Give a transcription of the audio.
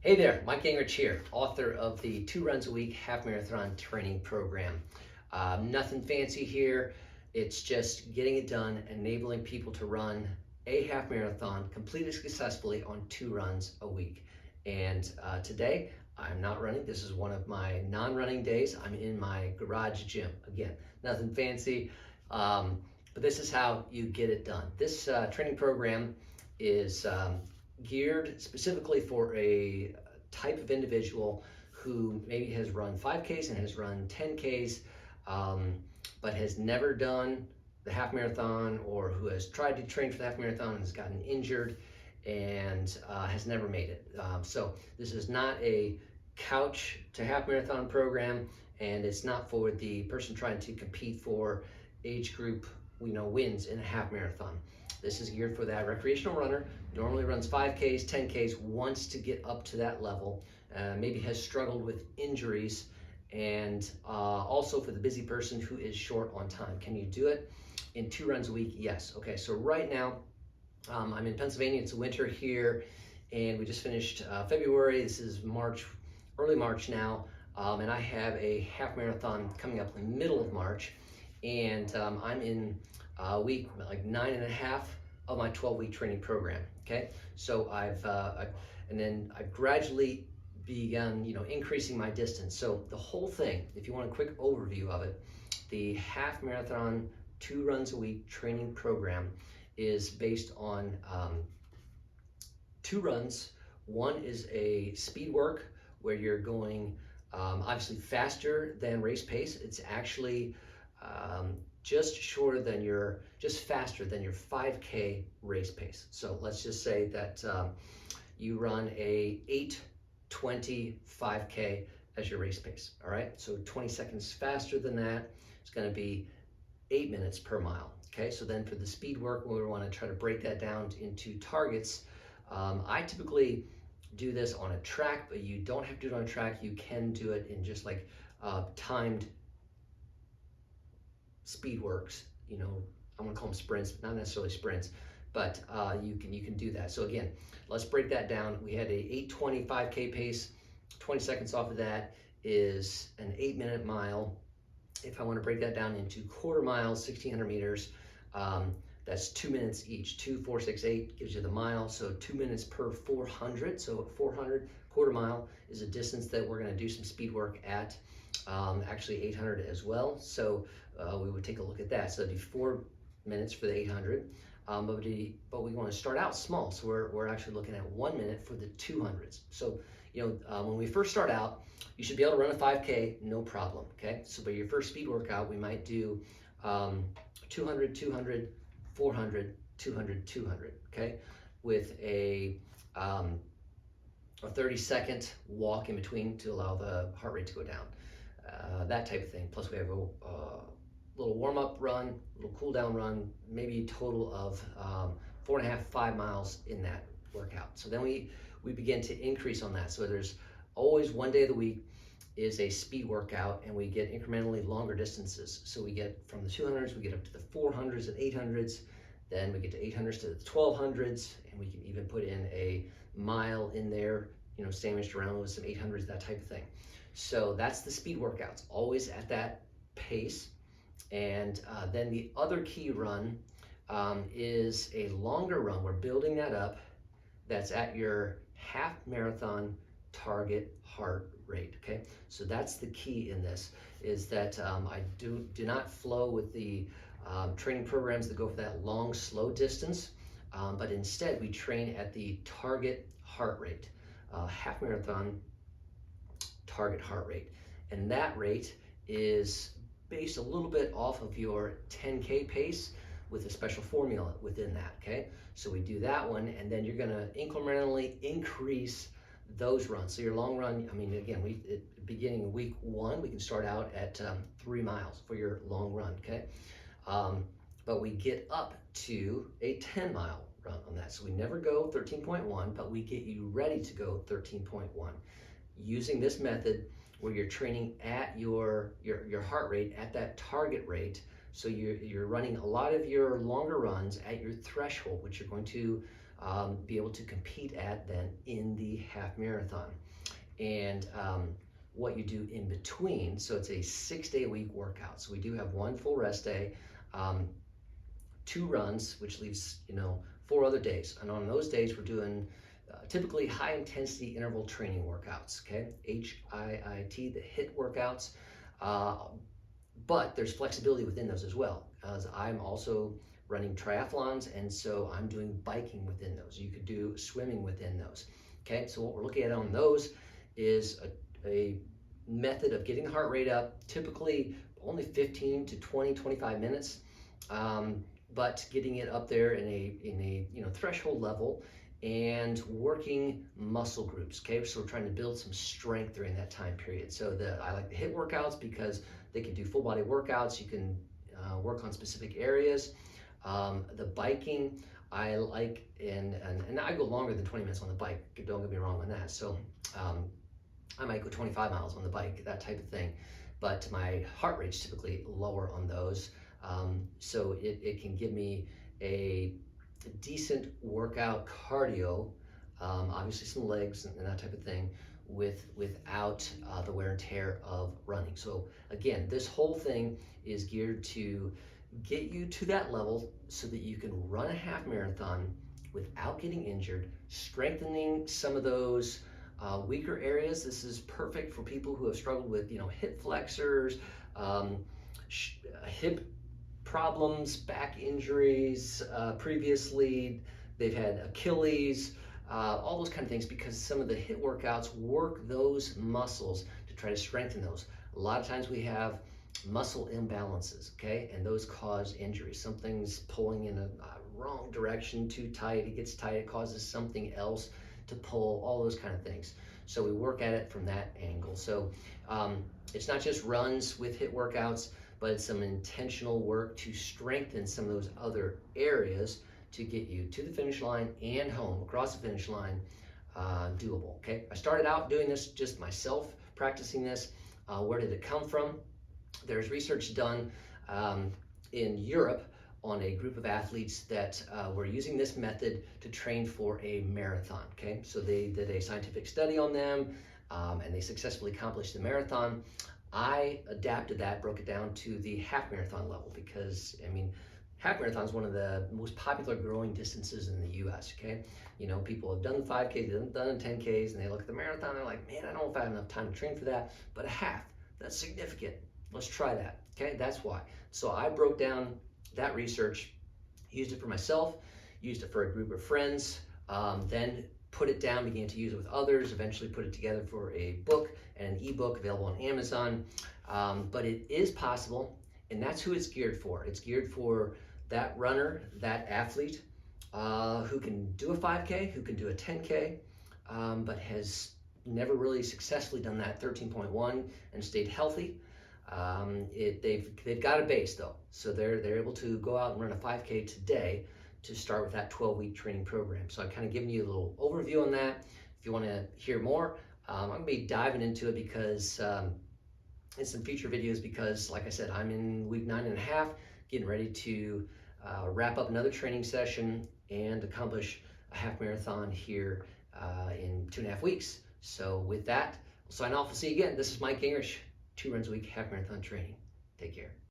Hey there, Mike Gingrich here, author of the 2 Runs a Week Half Marathon Training Program. Nothing fancy here, it's just getting it done, enabling people to run a half marathon completely successfully on 2 runs a week. And today, I'm not running. This is one of my non-running days. I'm in my garage gym. Again, nothing fancy, but this is how you get it done. This training program is geared specifically for a type of individual who maybe has run 5Ks and has run 10Ks, but has never done the half marathon, or who has tried to train for the half marathon and has gotten injured and has never made it. So this is not a couch to half marathon program, and it's not for the person trying to compete for age group wins in a half marathon. This is geared for that recreational runner, normally runs 5Ks, 10Ks, wants to get up to that level, maybe has struggled with injuries, and also for the busy person who is short on time. Can you do it in 2 runs a week? Yes. Okay, so right now, I'm in Pennsylvania. It's winter here, and we just finished February. This is March, early March now, and I have a half marathon coming up in the middle of March, and I'm in week like 9.5 of my 12-week training program. Okay, so I've gradually begun increasing my distance. So the whole thing, if you want a quick overview of it, the half marathon 2 runs a week training program is based on 2 runs. One is a speed work where you're going obviously faster than race pace. It's actually just faster than your 5K race pace. So let's just say that you run a 8:20 5K as your race pace. All right, so 20 seconds faster than that, it's going to be 8 minutes per mile. Okay, so then for the speed work, we want to try to break that down into targets. I typically do this on a track, but you don't have to do it on a track. You can do it in just like timed speed works. I'm gonna call them sprints, not necessarily sprints, but you can do that. So again, let's break that down. We had a 8:20 5K pace. 20 seconds off of that is an 8-minute mile. If I want to break that down into quarter miles, 1,600 meters, that's 2 minutes each. 2, 4, 6, 8 gives you the mile, so 2 minutes per 400. So 400 quarter mile is a distance that we're going to do some speed work at. Actually 800 as well. So we would take a look at that. So it'd be 4 minutes for the 800. But we want to start out small. So we're actually looking at 1 minute for the 200s. So when we first start out, you should be able to run a 5K, no problem. Okay. So but your first speed workout, we might do 200, 200, 400, 200, 200. Okay, with a 30-second walk in between to allow the heart rate to go down. That type of thing. Plus we have a little warm-up run, a little cool-down run, maybe a total of 4.5, 5 miles in that workout. So then we begin to increase on that. So there's always one day of the week is a speed workout, and we get incrementally longer distances. So we get from the 200s, we get up to the 400s and 800s, then we get to 800s to the 1200s, and we can even put in a mile in there, sandwiched around with some 800s, that type of thing. So that's the speed workouts, always at that pace. And then the other key run is a longer run. We're building that up. That's at your half marathon target heart rate. Okay, so that's the key in this, is that I do not flow with the training programs that go for that long, slow distance, but instead we train at the target heart rate, half marathon target heart rate. And that rate is based a little bit off of your 10K pace with a special formula within that. Okay, so we do that one, and then you're going to incrementally increase those runs. So your long run, again, beginning week 1, we can start out at 3 miles for your long run. Okay, but we get up to a 10-mile run on that. So we never go 13.1, but we get you ready to go 13.1 using this method, where you're training at your heart rate at that target rate. So you're running a lot of your longer runs at your threshold, which you're going to be able to compete at then in the half marathon. And what you do in between, so it's a 6-day-a-week workout. So we do have one full rest day, 2 runs, which leaves 4 other days. And on those days, we're doing typically high intensity interval training workouts, okay? HIIT, the HIIT workouts. But there's flexibility within those as well, as I'm also running triathlons, and so I'm doing biking within those. You could do swimming within those. Okay, so what we're looking at on those is a method of getting the heart rate up, typically only 15 to 20, 25 minutes, but getting it up there in a threshold level and working muscle groups. Okay, so we're trying to build some strength during that time period. So I like the HIIT workouts because they can do full body workouts. You can work on specific areas. The biking, I like, and I go longer than 20 minutes on the bike. Don't get me wrong on that. So I might go 25 miles on the bike, that type of thing. But my heart rate's typically lower on those. So it can give me a decent workout cardio, obviously some legs and that type of thing, without the wear and tear of running. So again, this whole thing is geared to get you to that level so that you can run a half marathon without getting injured, strengthening some of those weaker areas. This is perfect for people who have struggled with hip flexors, hip problems, back injuries previously. They've had Achilles, all those kind of things, because some of the HIIT workouts work those muscles to try to strengthen those. A lot of times we have muscle imbalances, okay, and those cause injuries. Something's pulling in a wrong direction, too tight, it gets tight, it causes something else to pull, all those kind of things. So we work at it from that angle. So it's not just runs with HIIT workouts, but it's some intentional work to strengthen some of those other areas to get you to the finish line and home, across the finish line, doable, okay? I started out doing this just myself, practicing this. Where did it come from? There's research done in Europe on a group of athletes that were using this method to train for a marathon, okay? So they did a scientific study on them, and they successfully accomplished the marathon. I adapted that, broke it down to the half marathon level, because half marathon is one of the most popular growing distances in the US, okay? People have done the 5Ks, they've done the 10Ks, and they look at the marathon, they're like, man, I don't know if I have enough time to train for that, but a half, that's significant. Let's try that, okay? That's why. So I broke down that research, used it for myself, used it for a group of friends, then put it down, began to use it with others, eventually put it together for a book and an ebook available on Amazon. But it is possible, and that's who it's geared for. It's geared for that runner, that athlete who can do a 5K, who can do a 10K, but has never really successfully done that 13.1 and stayed healthy. They've got a base though, so they're able to go out and run a 5K today to start with that 12-week training program. So I've kind of given you a little overview on that. If you want to hear more, I'm going to be diving into it because in some future videos, because like I said, I'm in week 9.5, getting ready to wrap up another training session and accomplish a half marathon here in 2.5 weeks. So with that, we'll sign off. We'll see you again. This is Mike Gingrich, 2 runs a week, half marathon training. Take care.